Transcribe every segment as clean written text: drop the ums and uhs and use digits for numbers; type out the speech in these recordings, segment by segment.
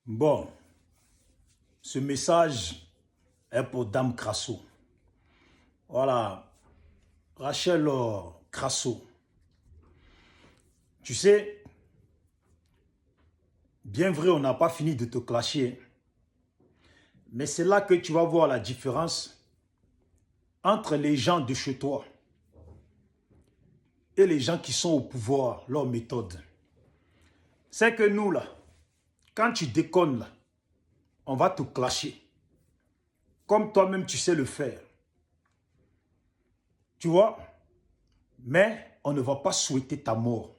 Bon, ce message est pour Dame Crasso. Voilà, Rachel Crasso. Tu sais, bien vrai, on n'a pas fini de te clasher, mais c'est là que tu vas voir la différence entre les gens de chez toi et les gens qui sont au pouvoir, leur méthode. C'est que nous, là, quand tu déconnes, là, on va te clasher. Comme toi-même, tu sais le faire. Tu vois? Mais on ne va pas souhaiter ta mort.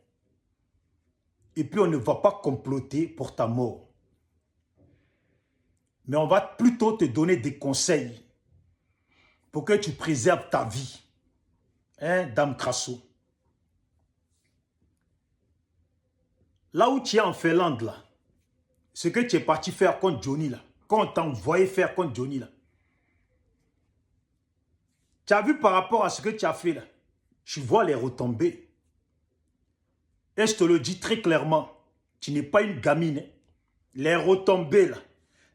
Et puis on ne va pas comploter pour ta mort. Mais on va plutôt te donner des conseils pour que tu préserves ta vie. Hein, Dame Crasso? Là où tu es en Finlande, là, ce que tu es parti faire contre Johnny, là, quand on t'a envoyé faire contre Johnny, là, tu as vu par rapport à ce que tu as fait, là, je vois les retombées. Et je te le dis très clairement, tu n'es pas une gamine. Hein. Les retombées, là,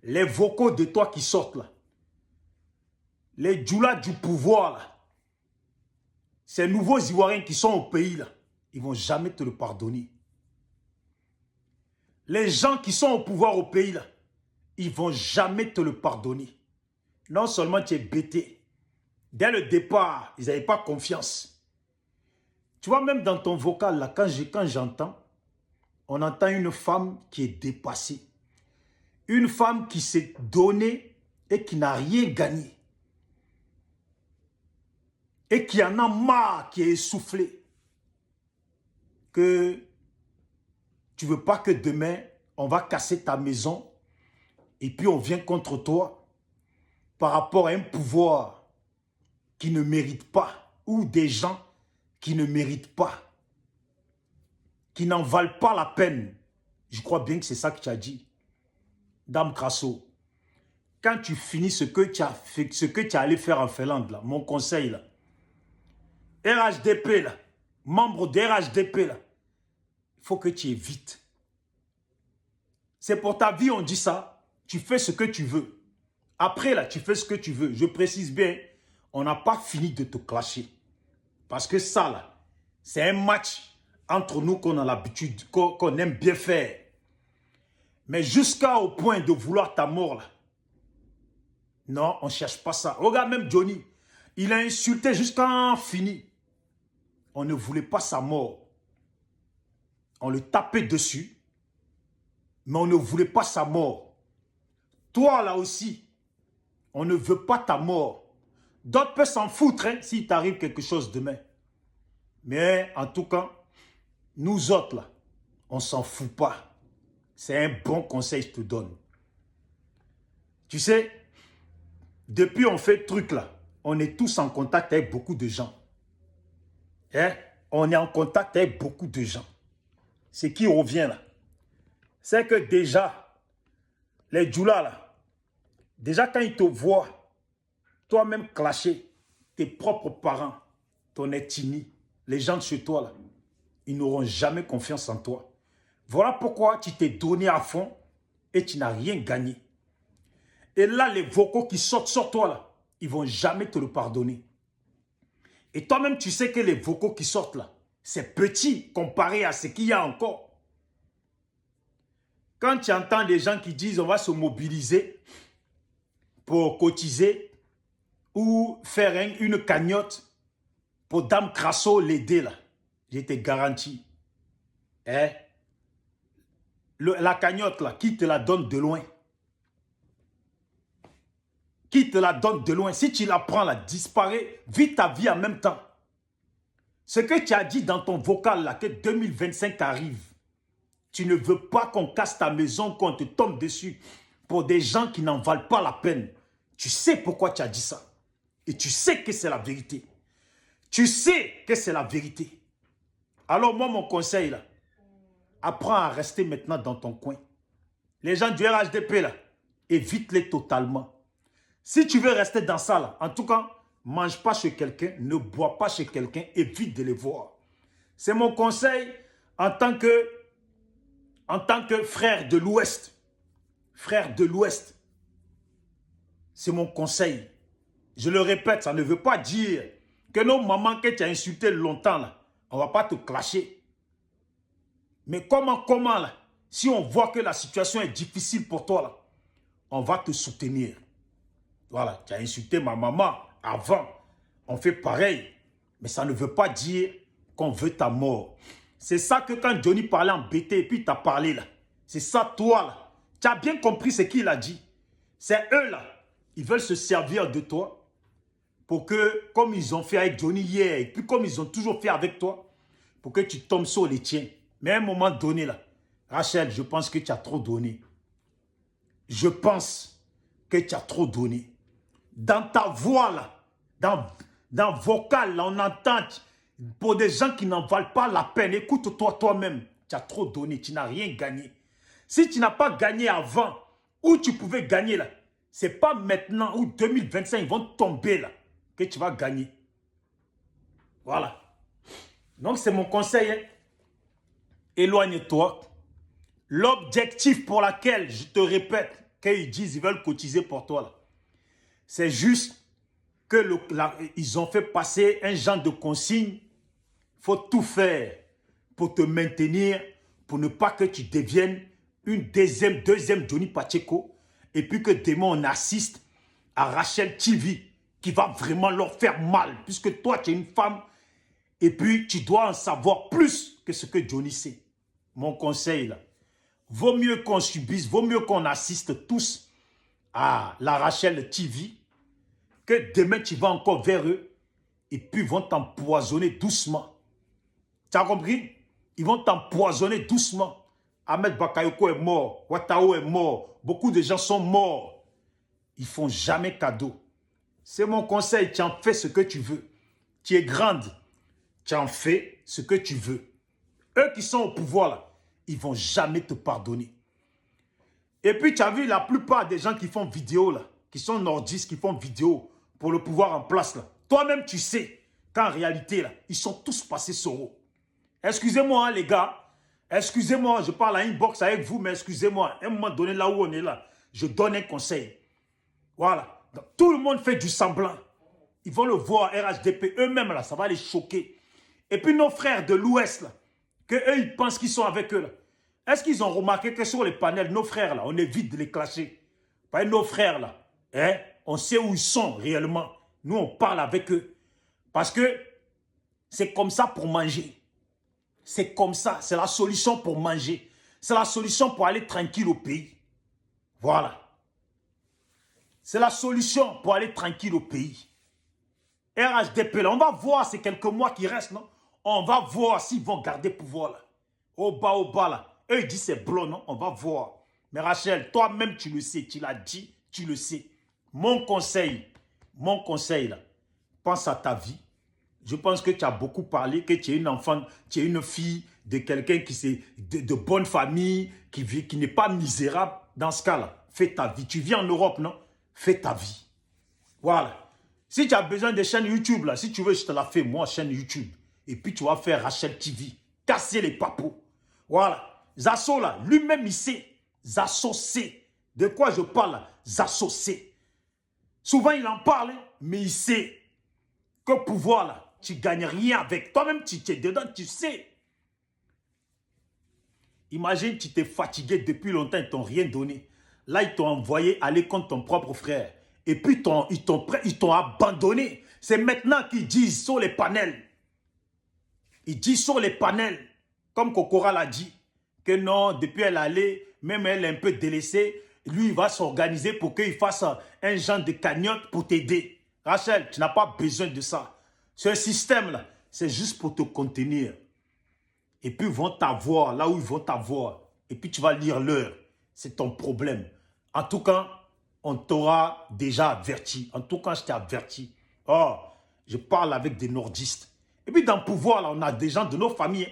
les vocaux de toi qui sortent, là, les djoulas du pouvoir, là, ces nouveaux Ivoiriens qui sont au pays, là, ils ne vont jamais te le pardonner. Les gens qui sont au pouvoir au pays, là, ils ne vont jamais te le pardonner. Non seulement tu es bêté, dès le départ, ils n'avaient pas confiance. Tu vois, même dans ton vocal, là, quand j'entends, on entend une femme qui est dépassée. Une femme qui s'est donnée et qui n'a rien gagné. Et qui en a marre, qui est essoufflée. Que tu ne veux pas que demain, on va casser ta maison et puis on vient contre toi par rapport à un pouvoir qui ne mérite pas ou des gens qui ne méritent pas, qui n'en valent pas la peine. Je crois bien que c'est ça que tu as dit. Dame Crasso, quand tu finis ce que tu as fait, ce que tu es allé faire en Finlande, là, mon conseil, là, RHDP, là, membre de RHDP, là, il faut que tu évites. C'est pour ta vie, on dit ça. Tu fais ce que tu veux. Après, là, tu fais ce que tu veux. Je précise bien, on n'a pas fini de te clasher. Parce que ça, là, c'est un match entre nous qu'on a l'habitude, qu'on aime bien faire. Mais jusqu'au point de vouloir ta mort, là, non, on ne cherche pas ça. Regarde même Johnny, il a insulté jusqu'à fini. On ne voulait pas sa mort. On le tapait dessus, mais on ne voulait pas sa mort. Toi, là aussi, on ne veut pas ta mort. D'autres peuvent s'en foutre hein, s'il t'arrive quelque chose demain. Mais en tout cas, nous autres, là, on ne s'en fout pas. C'est un bon conseil que je te donne. Tu sais, depuis on fait ce truc là, on est tous en contact avec beaucoup de gens. Hein? On est en contact avec beaucoup de gens. Ce qui revient là, c'est que déjà, les djoulas là, déjà quand ils te voient, toi-même clasher tes propres parents, ton ethnie, les gens de chez toi là, ils n'auront jamais confiance en toi. Voilà pourquoi tu t'es donné à fond et tu n'as rien gagné. Et là, les vocaux qui sortent sur toi, là, ils ne vont jamais te le pardonner. Et toi-même, tu sais que les vocaux qui sortent là, c'est petit comparé à ce qu'il y a encore. Quand tu entends des gens qui disent on va se mobiliser pour cotiser ou faire une cagnotte pour Dame Crasso l'aider là, je te garantis. Hein? La cagnotte là, qui te la donne de loin? Qui te la donne de loin? Si tu la prends là, disparaît, vis ta vie en même temps. Ce que tu as dit dans ton vocal là, que 2025 arrive, tu ne veux pas qu'on casse ta maison, qu'on te tombe dessus pour des gens qui n'en valent pas la peine. Tu sais pourquoi tu as dit ça. Et tu sais que c'est la vérité. Tu sais que c'est la vérité. Alors moi, mon conseil là, apprends à rester maintenant dans ton coin. Les gens du RHDP là, évite-les totalement. Si tu veux rester dans ça là, en tout cas, mange pas chez quelqu'un, ne bois pas chez quelqu'un, évite de les voir. C'est mon conseil en tant que frère de l'Ouest. frères de l'Ouest, c'est mon conseil. Je le répète, ça ne veut pas dire que nos mamans que tu as insultées longtemps, là, on ne va pas te clasher. Mais comment là, si on voit que la situation est difficile pour toi, là, on va te soutenir. Voilà, tu as insulté ma maman avant, on fait pareil. Mais ça ne veut pas dire qu'on veut ta mort. C'est ça que quand Johnny parlait en BT et puis tu as parlé là, c'est ça toi là. Tu as bien compris ce qu'il a dit. C'est eux là, ils veulent se servir de toi pour que, comme ils ont fait avec Johnny hier, et puis comme ils ont toujours fait avec toi, pour que tu tombes sur les tiens. Mais à un moment donné là, Rachel, je pense que tu as trop donné. Je pense que tu as trop donné. Dans ta voix là, dans vocal là, on entend, pour des gens qui n'en valent pas la peine, écoute-toi toi-même, tu as trop donné, tu n'as rien gagné. Si tu n'as pas gagné avant, où tu pouvais gagner là, c'est pas maintenant ou 2025, ils vont tomber là, que tu vas gagner. Voilà. Donc c'est mon conseil, hein. Éloigne-toi. L'objectif pour lequel, je te répète, qu'ils disent qu'ils veulent cotiser pour toi là, c'est juste que ils ont fait passer un genre de consigne. Il faut tout faire pour te maintenir, pour ne pas que tu deviennes une deuxième Johnny Pacheco, et puis que demain on assiste à Rachel TV qui va vraiment leur faire mal, puisque toi tu es une femme, et puis tu dois en savoir plus que ce que Johnny sait. Mon conseil là, vaut mieux qu'on subisse, vaut mieux qu'on assiste tous à la Rachel TV, que demain tu vas encore vers eux et puis ils vont t'empoisonner doucement. Tu as compris? Ils vont t'empoisonner doucement. Ahmed Bakayoko est mort, Ouattao est mort, beaucoup de gens sont morts. Ils ne font jamais cadeau. C'est mon conseil, tu en fais ce que tu veux. Tu es grande, tu en fais ce que tu veux. Eux qui sont au pouvoir là, ils ne vont jamais te pardonner. Et puis tu as vu la plupart des gens qui font vidéo là, qui sont nordistes, qui font vidéo pour le pouvoir en place là. Toi-même tu sais qu'en réalité là, ils sont tous passés sur eux. Excusez-moi hein, les gars, excusez-moi, je parle à inbox avec vous, mais excusez-moi, à un moment donné là où on est là, je donne un conseil. Voilà, donc, tout le monde fait du semblant. Ils vont le voir, RHDP, eux-mêmes là, ça va les choquer. Et puis nos frères de l'Ouest là, que eux ils pensent qu'ils sont avec eux là. Est-ce qu'ils ont remarqué que sur les panels, nos frères là, on évite de les clasher? Pas nos frères là, hein, on sait où ils sont réellement. Nous on parle avec eux. Parce que c'est comme ça pour manger. C'est comme ça, c'est la solution pour manger. C'est la solution pour aller tranquille au pays. Voilà. C'est la solution pour aller tranquille au pays. RHDP, là, on va voir ces quelques mois qui restent, non? On va voir s'ils vont garder pouvoir, là. Au bas, là. Eux, ils disent c'est blanc, non? On va voir. Mais Rachel, toi-même, tu le sais. Tu l'as dit, tu le sais. Mon conseil, là, pense à ta vie. Je pense que tu as beaucoup parlé, que tu es une enfant, tu es une fille de quelqu'un qui est de bonne famille, qui n'est pas misérable. Dans ce cas-là, fais ta vie. Tu vis en Europe, non? Fais ta vie. Voilà. Si tu as besoin de chaînes YouTube, là, si tu veux, je te la fais, moi, chaîne YouTube. Et puis, tu vas faire Rachel TV. Casser les papous. Voilà. Zasso, là, lui-même, il sait. Zasso sait. De quoi je parle, là? Zasso sait. Souvent, il en parle, mais il sait que pouvoir, là, tu ne gagnes rien avec. Toi-même, tu es dedans, tu sais. Imagine, tu t'es fatigué depuis longtemps, ils ne t'ont rien donné. Là, ils t'ont envoyé aller contre ton propre frère. Et puis, ils t'ont abandonné. C'est maintenant qu'ils disent sur les panels. Ils disent sur les panels, comme Kokora l'a dit, que non, depuis elle allait, même elle est un peu délaissée, lui, il va s'organiser pour qu'il fasse un genre de cagnotte pour t'aider. Rachel, tu n'as pas besoin de ça. Ce système-là, c'est juste pour te contenir. Et puis, ils vont t'avoir là où ils vont t'avoir. Et puis, tu vas lire l'heure. C'est ton problème. En tout cas, on t'aura déjà averti. En tout cas, je t'ai averti. Oh, je parle avec des nordistes. Et puis, dans le pouvoir, là, on a des gens de nos familles.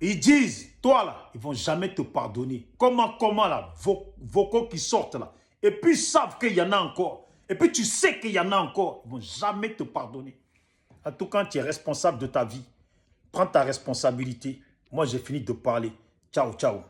Ils disent, toi, là, ils ne vont jamais te pardonner. Comment, là, vocaux qui sortent, là. Et puis, ils savent qu'il y en a encore. Et puis, tu sais qu'il y en a encore. Ils ne vont jamais te pardonner. En tout cas, tu es responsable de ta vie. Prends ta responsabilité. Moi, j'ai fini de parler. Ciao, ciao.